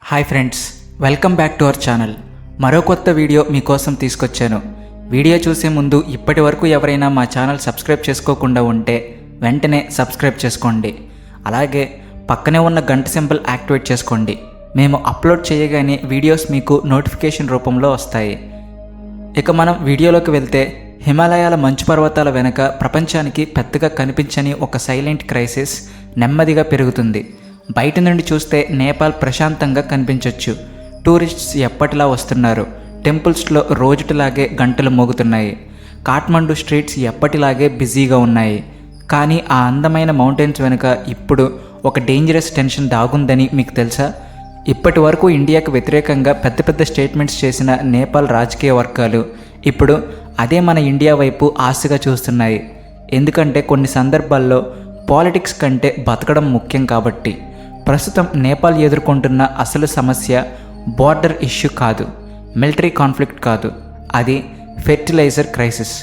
Hi friends, welcome back to our channel. మరో కొత్త video మీకోసం తీసుకొచ్చాను. వీడియో చూసే ముందు ఇప్పటి వరకు ఎవరైనా మా ఛానల్ సబ్స్క్రైబ్ చేసుకోకుండా ఉంటే వెంటనే సబ్స్క్రైబ్ చేసుకోండి. అలాగే పక్కనే ఉన్న గంట సింబల్ యాక్టివేట్ చేసుకోండి. మేము అప్లోడ్ చేయగానే వీడియోస్ మీకు నోటిఫికేషన్ రూపంలో వస్తాయి. ఇక మనం వీడియోలోకి వెళ్తే, హిమాలయాల మంచు పర్వతాల వెనుక ప్రపంచానికి పెద్దగా కనిపించని ఒక సైలెంట్ క్రైసిస్ నెమ్మదిగా పెరుగుతుంది. బయట నుండి చూస్తే నేపాల్ ప్రశాంతంగా కనిపించవచ్చు. టూరిస్ట్స్ ఎప్పటిలా వస్తున్నారు. టెంపుల్స్లో రోజుటిలాగే గంటలు మోగుతున్నాయి. కాఠ్మండు స్ట్రీట్స్ ఎప్పటిలాగే బిజీగా ఉన్నాయి. కానీ ఆ అందమైన మౌంటైన్స్ వెనుక ఇప్పుడు ఒక డేంజరస్ టెన్షన్ దాగుందని మీకు తెలుసా? ఇప్పటి వరకు ఇండియాకు వ్యతిరేకంగా పెద్ద పెద్ద స్టేట్మెంట్స్ చేసిన నేపాల్ రాజకీయ వర్గాలు ఇప్పుడు అదే మన ఇండియా వైపు ఆశగా చూస్తున్నాయి. ఎందుకంటే కొన్ని సందర్భాల్లో పాలిటిక్స్ కంటే బతకడం ముఖ్యం కాబట్టి. ప్రస్తుతం నేపాల్ ఎదుర్కొంటున్న అసలు సమస్య బార్డర్ ఇష్యూ కాదు, మిలిటరీ కాన్ఫ్లిక్ట్ కాదు, అది ఫెర్టిలైజర్ క్రైసిస్,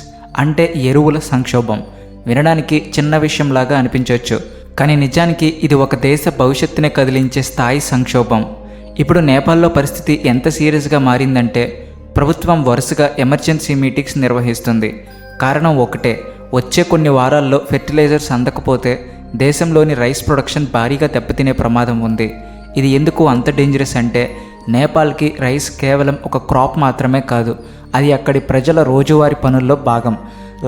అంటే ఎరువుల సంక్షోభం. వినడానికి చిన్న విషయంలాగా అనిపించవచ్చు, కానీ నిజానికి ఇది ఒక దేశ భవిష్యత్తునే కదిలించే స్థాయి సంక్షోభం. ఇప్పుడు నేపాల్లో పరిస్థితి ఎంత సీరియస్గా మారిందంటే, ప్రభుత్వం వరుసగా ఎమర్జెన్సీ మీటింగ్స్ నిర్వహిస్తుంది. కారణం ఒకటే, వచ్చే కొన్ని వారాల్లో ఫెర్టిలైజర్స్ అందకపోతే దేశంలోని రైస్ ప్రొడక్షన్ భారీగా దెబ్బతినే ప్రమాదం ఉంది. ఇది ఎందుకు అంత డేంజరస్ అంటే, నేపాల్కి రైస్ కేవలం ఒక క్రాప్ మాత్రమే కాదు, అది అక్కడి ప్రజల రోజువారీ పనుల్లో భాగం.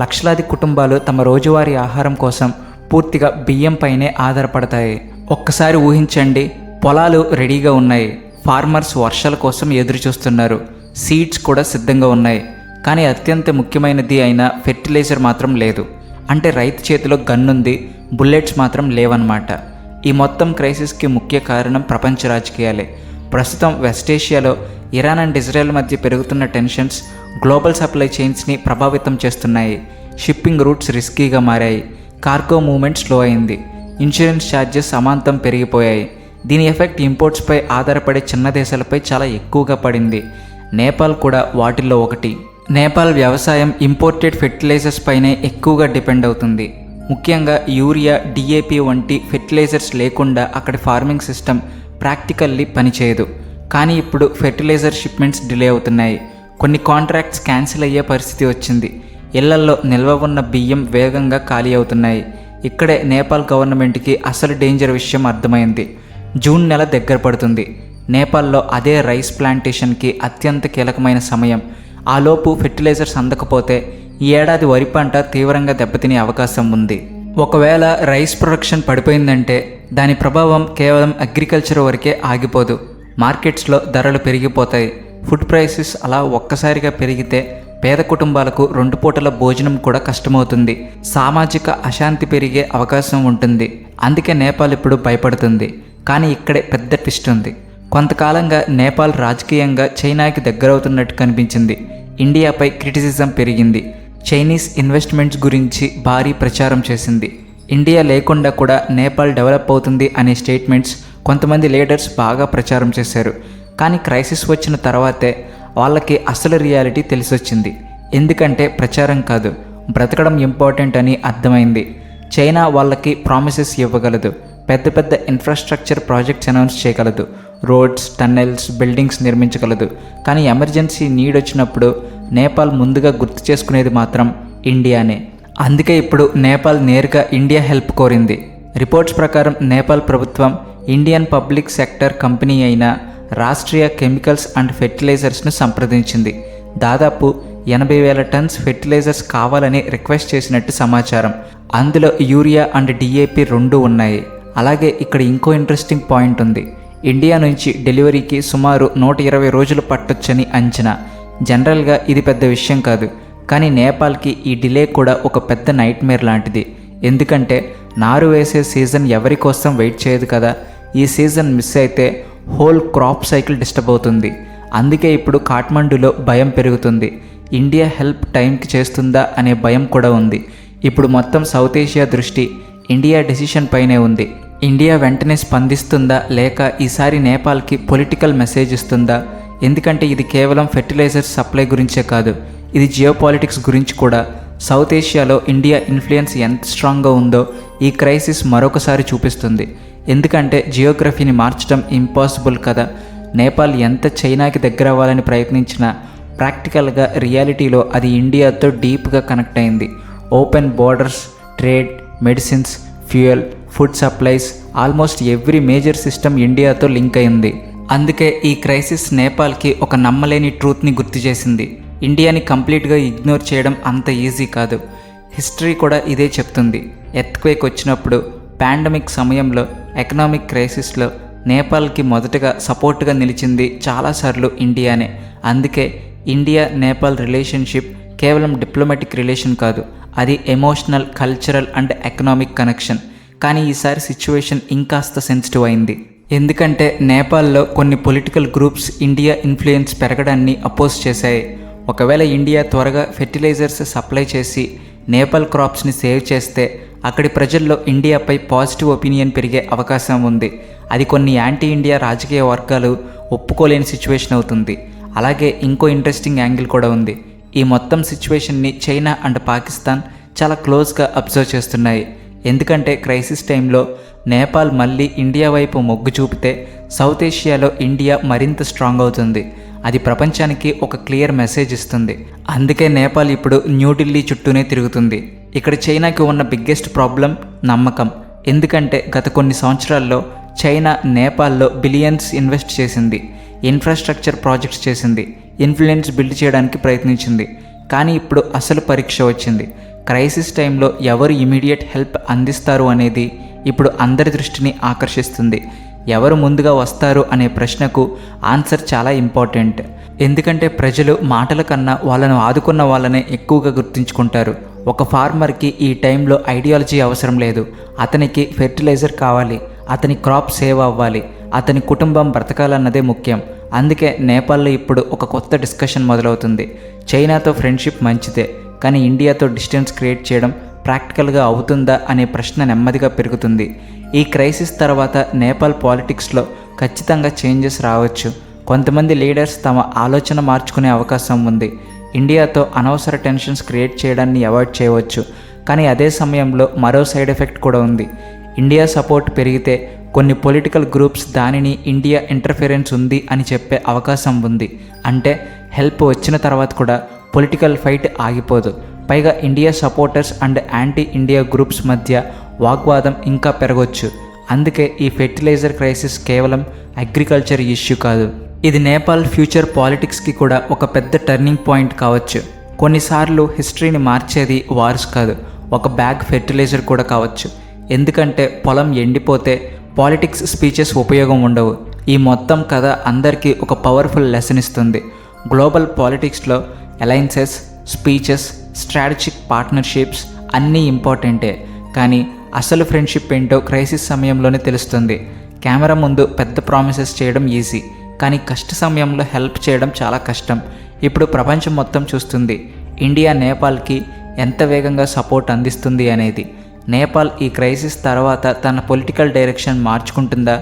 లక్షలాది కుటుంబాలు తమ రోజువారీ ఆహారం కోసం పూర్తిగా బియ్యం పైనే ఆధారపడతాయి. ఒక్కసారి ఊహించండి, పొలాలు రెడీగా ఉన్నాయి, ఫార్మర్స్ వర్షాల కోసం ఎదురు చూస్తున్నారు, సీడ్స్ కూడా సిద్ధంగా ఉన్నాయి. కానీ అత్యంత ముఖ్యమైనది అయిన ఫెర్టిలైజర్ మాత్రం లేదు. అంటే రైతు చేతిలో గన్నుంది, బుల్లెట్స్ మాత్రం లేవన్నమాట. ఈ మొత్తం క్రైసిస్కి ముఖ్య కారణం ప్రపంచ రాజకీయాలే. ప్రస్తుతం వెస్ట్ ఏషియాలో ఇరాన్ అండ్ ఇజ్రాయెల్ మధ్య పెరుగుతున్న టెన్షన్స్ గ్లోబల్ సప్లై చైన్స్ని ప్రభావితం చేస్తున్నాయి. షిప్పింగ్ రూట్స్ రిస్కీగా మారాయి, కార్గో మూవ్మెంట్ స్లో అయింది, ఇన్సూరెన్స్ ఛార్జెస్ అమాంతం పెరిగిపోయాయి. దీని ఎఫెక్ట్ ఇంపోర్ట్స్పై ఆధారపడే చిన్న దేశాలపై చాలా ఎక్కువగా పడింది. నేపాల్ కూడా వాటిల్లో ఒకటి. నేపాల్ వ్యవసాయం ఇంపోర్టెడ్ ఫెర్టిలైజర్స్ పైనే ఎక్కువగా డిపెండ్ అవుతుంది. ముఖ్యంగా యూరియా, డిఏపి వంటి ఫెర్టిలైజర్స్ లేకుండా అక్కడి ఫార్మింగ్ సిస్టమ్ ప్రాక్టికల్లీ పనిచేయదు. కానీ ఇప్పుడు ఫెర్టిలైజర్ షిప్మెంట్స్ డిలే అవుతున్నాయి. కొన్ని కాంట్రాక్ట్స్ క్యాన్సిల్ అయ్యే పరిస్థితి వచ్చింది. ఇళ్లల్లో నిల్వ ఉన్న బియ్యం వేగంగా ఖాళీ అవుతున్నాయి. ఇక్కడే నేపాల్ గవర్నమెంట్కి అసలు డేంజర్ విషయం అర్థమైంది. జూన్ నెల దగ్గర పడుతుంది. నేపాల్లో అదే రైస్ ప్లాంటేషన్కి అత్యంత కీలకమైన సమయం. ఆలోపు ఫెర్టిలైజర్స్ అందకపోతే ఈ ఏడాది వరి పంట తీవ్రంగా దెబ్బతినే అవకాశం ఉంది. ఒకవేళ రైస్ ప్రొడక్షన్ పడిపోయిందంటే దాని ప్రభావం కేవలం అగ్రికల్చర్ వరకే ఆగిపోదు. మార్కెట్స్లో ధరలు పెరిగిపోతాయి. ఫుడ్ ప్రైసెస్ అలా ఒక్కసారిగా పెరిగితే పేద కుటుంబాలకు 2 పూటల భోజనం కూడా కష్టమవుతుంది. సామాజిక అశాంతి పెరిగే అవకాశం ఉంటుంది. అందుకే నేపాల్ ఇప్పుడు భయపడుతుంది. కానీ ఇక్కడే పెద్ద ట్విస్ట్ ఉంది. కొంతకాలంగా నేపాల్ రాజకీయంగా చైనాకి దగ్గరవుతున్నట్టు కనిపించింది. ఇండియాపై క్రిటిసిజం పెరిగింది. చైనీస్ ఇన్వెస్ట్మెంట్స్ గురించి భారీ ప్రచారం చేసింది. ఇండియా లేకుండా కూడా నేపాల్ డెవలప్ అవుతుంది అనే స్టేట్మెంట్స్ కొంతమంది లీడర్స్ బాగా ప్రచారం చేశారు. కానీ క్రైసిస్ వచ్చిన తర్వాతే వాళ్ళకి అసలు రియాలిటీ తెలిసొచ్చింది. ఎందుకంటే ప్రచారం కాదు, బ్రతకడం ఇంపార్టెంట్ అని అర్థమైంది. చైనా వాళ్ళకి ప్రామిసెస్ ఇవ్వగలదు, పెద్ద పెద్ద ఇన్ఫ్రాస్ట్రక్చర్ ప్రాజెక్ట్స్ అనౌన్స్ చేయగలదు, రోడ్స్, టన్నెల్స్, బిల్డింగ్స్ నిర్మించగలదు. కానీ ఎమర్జెన్సీ నీడ్ వచ్చినప్పుడు నేపాల్ ముందుగా గుర్తు చేసుకునేది మాత్రం ఇండియానే. అందుకే ఇప్పుడు నేపాల్ నేరుగా ఇండియా హెల్ప్ కోరింది. రిపోర్ట్స్ ప్రకారం నేపాల్ ప్రభుత్వం ఇండియన్ పబ్లిక్ సెక్టర్ కంపెనీ అయిన రాష్ట్రీయ కెమికల్స్ అండ్ ఫెర్టిలైజర్స్ను సంప్రదించింది. దాదాపు 80,000 టన్స్ ఫెర్టిలైజర్స్ కావాలని రిక్వెస్ట్ చేసినట్టు సమాచారం. అందులో యూరియా అండ్ డిఏపి 2 ఉన్నాయి. అలాగే ఇక్కడ ఇంకో ఇంట్రెస్టింగ్ పాయింట్ ఉంది. ఇండియా నుంచి డెలివరీకి సుమారు 120 రోజులు పట్టొచ్చని అంచనా. జనరల్గా ఇది పెద్ద విషయం కాదు, కానీ నేపాల్కి ఈ డిలే కూడా ఒక పెద్ద నైట్మేర్ లాంటిది. ఎందుకంటే నారు వేసే సీజన్ ఎవరి కోసం వెయిట్ చేయదు కదా. ఈ సీజన్ మిస్ అయితే హోల్ క్రాప్ సైకిల్ డిస్టర్బ్ అవుతుంది. అందుకే ఇప్పుడు కాఠ్మండూలో భయం పెరుగుతుంది. ఇండియా హెల్ప్ టైంకి చేస్తుందా అనే భయం కూడా ఉంది. ఇప్పుడు మొత్తం సౌత్ ఏషియా దృష్టి ఇండియా డెసిషన్ పైనే ఉంది. ఇండియా వెంటనే స్పందిస్తుందా, లేక ఈసారి నేపాల్కి పొలిటికల్ మెసేజ్ ఇస్తుందా? ఎందుకంటే ఇది కేవలం ఫెర్టిలైజర్స్ సప్లై గురించే కాదు, ఇది జియోపాలిటిక్స్ గురించి కూడా. సౌత్ ఏషియాలో ఇండియా ఇన్ఫ్లుయెన్స్ ఎంత స్ట్రాంగ్గా ఉందో ఈ క్రైసిస్ మరొకసారి చూపిస్తుంది. ఎందుకంటే జియోగ్రఫీని మార్చడం ఇంపాసిబుల్ కదా. నేపాల్ ఎంత చైనాకి దగ్గర అవ్వాలని ప్రయత్నించినా ప్రాక్టికల్గా రియాలిటీలో అది ఇండియాతో డీప్గా కనెక్ట్ అయింది. Open borders, trade, medicines, fuel, food supplies, almost every major system ఇండియాతో లింక్ అయింది. అందుకే ఈ క్రైసిస్ నేపాల్కి ఒక నమ్మలేని ట్రూత్ని గుర్తు చేసింది. ఇండియాని కంప్లీట్గా ఇగ్నోర్ చేయడం అంత ఈజీ కాదు. హిస్టరీ కూడా ఇదే చెప్తుంది. ఎర్త్క్వేక్ వచ్చినప్పుడు, పాండమిక్ సమయంలో, ఎకనామిక్ క్రైసిస్లో నేపాల్కి మొదటగా సపోర్ట్గా నిలిచింది చాలాసార్లు ఇండియానే. అందుకే ఇండియా నేపాల్ రిలేషన్షిప్ కేవలం డిప్లొమాటిక్ రిలేషన్ కాదు, అది emotional, cultural and economic connection. కానీ ఈసారి సిచ్యువేషన్ ఇంకాస్త సెన్సిటివ్ అయింది. ఎందుకంటే నేపాల్లో కొన్ని పొలిటికల్ గ్రూప్స్ ఇండియా ఇన్ఫ్లుయెన్స్ పెరగడాన్ని అపోజ్ చేశాయి. ఒకవేళ ఇండియా త్వరగా ఫెర్టిలైజర్స్ సప్లై చేసి నేపాల్ క్రాప్స్ని సేవ్ చేస్తే అక్కడి ప్రజల్లో ఇండియాపై పాజిటివ్ ఒపీనియన్ పెరిగే అవకాశం ఉంది. అది కొన్ని యాంటీ ఇండియా రాజకీయ వర్గాలు ఒప్పుకోలేని సిచ్యువేషన్ అవుతుంది. అలాగే ఇంకో ఇంట్రెస్టింగ్ యాంగిల్ కూడా ఉంది. ఈ మొత్తం సిచ్యువేషన్ని చైనా అండ్ పాకిస్తాన్ చాలా క్లోజ్గా అబ్జర్వ్ చేస్తున్నాయి. ఎందుకంటే క్రైసిస్ టైంలో నేపాల్ మళ్ళీ ఇండియా వైపు మొగ్గు చూపితే సౌత్ ఏషియాలో ఇండియా మరింత స్ట్రాంగ్ అవుతుంది. అది ప్రపంచానికి ఒక క్లియర్ మెసేజ్ ఇస్తుంది. అందుకే నేపాల్ ఇప్పుడు న్యూఢిల్లీ చుట్టూనే తిరుగుతుంది. ఇక్కడ చైనాకి ఉన్న బిగ్గెస్ట్ ప్రాబ్లం నమ్మకం. ఎందుకంటే గత కొన్ని సంవత్సరాల్లో చైనా నేపాల్లో బిలియన్స్ ఇన్వెస్ట్ చేసింది, ఇన్ఫ్రాస్ట్రక్చర్ ప్రాజెక్ట్స్ చేసింది, ఇన్ఫ్లుయెన్స్ బిల్డ్ చేయడానికి ప్రయత్నించింది. కానీ ఇప్పుడు అసలు పరీక్ష వచ్చింది. క్రైసిస్ టైంలో ఎవరు ఇమీడియట్ హెల్ప్ అందిస్తారు అనేది ఇప్పుడు అందరి దృష్టిని ఆకర్షిస్తుంది. ఎవరు ముందుగా వస్తారు అనే ప్రశ్నకు ఆన్సర్ చాలా ఇంపార్టెంట్. ఎందుకంటే ప్రజలు మాటల కన్నా వాళ్ళను ఆదుకున్న వాళ్ళనే ఎక్కువగా గుర్తుంచుకుంటారు. ఒక ఫార్మర్కి ఈ టైంలో ఐడియాలజీ అవసరం లేదు. అతనికి ఫెర్టిలైజర్ కావాలి, అతని క్రాప్ సేవ్ అవ్వాలి, అతని కుటుంబం బ్రతకాలన్నదే ముఖ్యం. అందుకే నేపాల్లో ఇప్పుడు ఒక కొత్త డిస్కషన్ మొదలవుతుంది. చైనాతో ఫ్రెండ్షిప్ మంచిదే, కానీ ఇండియాతో డిస్టెన్స్ క్రియేట్ చేయడం ప్రాక్టికల్గా అవుతుందా అనే ప్రశ్న నెమ్మదిగా పెరుగుతుంది. ఈ క్రైసిస్ తర్వాత నేపాల్ పాలిటిక్స్లో ఖచ్చితంగా చేంజెస్ రావచ్చు. కొంతమంది లీడర్స్ తమ ఆలోచన మార్చుకునే అవకాశం ఉంది. ఇండియాతో అనవసర టెన్షన్స్ క్రియేట్ చేయడాన్ని అవాయిడ్ చేయవచ్చు. కానీ అదే సమయంలో మరో సైడ్ ఎఫెక్ట్ కూడా ఉంది. ఇండియా సపోర్ట్ పెరిగితే కొన్ని పొలిటికల్ గ్రూప్స్ దానిని ఇండియా ఇంటర్ఫిరెన్స్ ఉంది అని చెప్పే అవకాశం ఉంది. అంటే హెల్ప్ వచ్చిన తర్వాత కూడా పొలిటికల్ ఫైట్ ఆగిపోదు. పైగా India supporters and anti India groups మధ్య వాగ్వాదం ఇంకా పెరగవచ్చు. అందుకే ఈ ఫెర్టిలైజర్ క్రైసిస్ కేవలం అగ్రికల్చర్ ఇష్యూ కాదు, ఇది నేపాల్ ఫ్యూచర్ పాలిటిక్స్కి కూడా ఒక పెద్ద టర్నింగ్ పాయింట్ కావచ్చు. కొన్నిసార్లు హిస్టరీని మార్చేది వార్స్ కాదు, ఒక బ్యాగ్ ఫెర్టిలైజర్ కూడా కావచ్చు. ఎందుకంటే పొలం ఎండిపోతే పాలిటిక్స్ స్పీచెస్ ఉపయోగం ఉండవు. ఈ మొత్తం కథ అందరికీ ఒక పవర్ఫుల్ లెసన్ ఇస్తుంది. గ్లోబల్ పాలిటిక్స్లో అలయన్సెస్, స్పీచెస్, స్ట్రాటజిక్ పార్ట్నర్షిప్స్ అన్నీ ఇంపార్టెంటే. కానీ అసలు ఫ్రెండ్షిప్ ఏంటో క్రైసిస్ సమయంలోనే తెలుస్తుంది. కెమెరా ముందు పెద్ద ప్రామిసెస్ చేయడం ఈజీ, కానీ కష్ట సమయంలో హెల్ప్ చేయడం చాలా కష్టం. ఇప్పుడు ప్రపంచం మొత్తం చూస్తుంది ఇండియా నేపాల్కి ఎంత వేగంగా సపోర్ట్ అందిస్తుంది అనేది. నేపాల్ ఈ క్రైసిస్ తర్వాత తన పొలిటికల్ డైరెక్షన్ మార్చుకుంటుందా?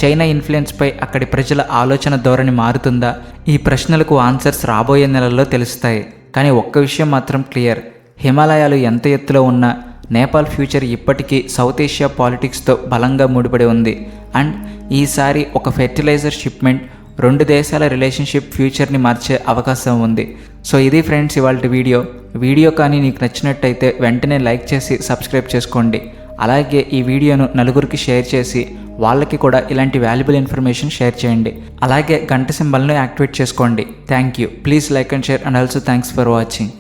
చైనా ఇన్ఫ్లుయెన్స్పై అక్కడి ప్రజల ఆలోచన ధోరణి మారుతుందా? ఈ ప్రశ్నలకు ఆన్సర్స్ రాబోయే నెలల్లో తెలుస్తాయి. కానీ ఒక్క విషయం మాత్రం క్లియర్, హిమాలయాలు ఎంత ఎత్తులో ఉన్నా నేపాల్ ఫ్యూచర్ ఇప్పటికీ సౌత్ ఏషియా పాలిటిక్స్తో బలంగా ముడిపడి ఉంది. అండ్ ఈసారి ఒక ఫెర్టిలైజర్ షిప్మెంట్ రెండు దేశాల రిలేషన్షిప్ ఫ్యూచర్ని మార్చే అవకాశం ఉంది. సో ఇది ఫ్రెండ్స్ ఇవాళ వీడియో కానీ నీకు నచ్చినట్టయితే వెంటనే లైక్ చేసి సబ్స్క్రైబ్ చేసుకోండి. అలాగే ఈ వీడియోను నలుగురికి షేర్ చేసి వాళ్ళకి కూడా ఇలాంటి వాల్యుబుల్ ఇన్ఫర్మేషన్ షేర్ చేయండి. అలాగే గంట సింబల్ను యాక్టివేట్ చేసుకోండి. Thank you. Please like and share and also thanks for watching.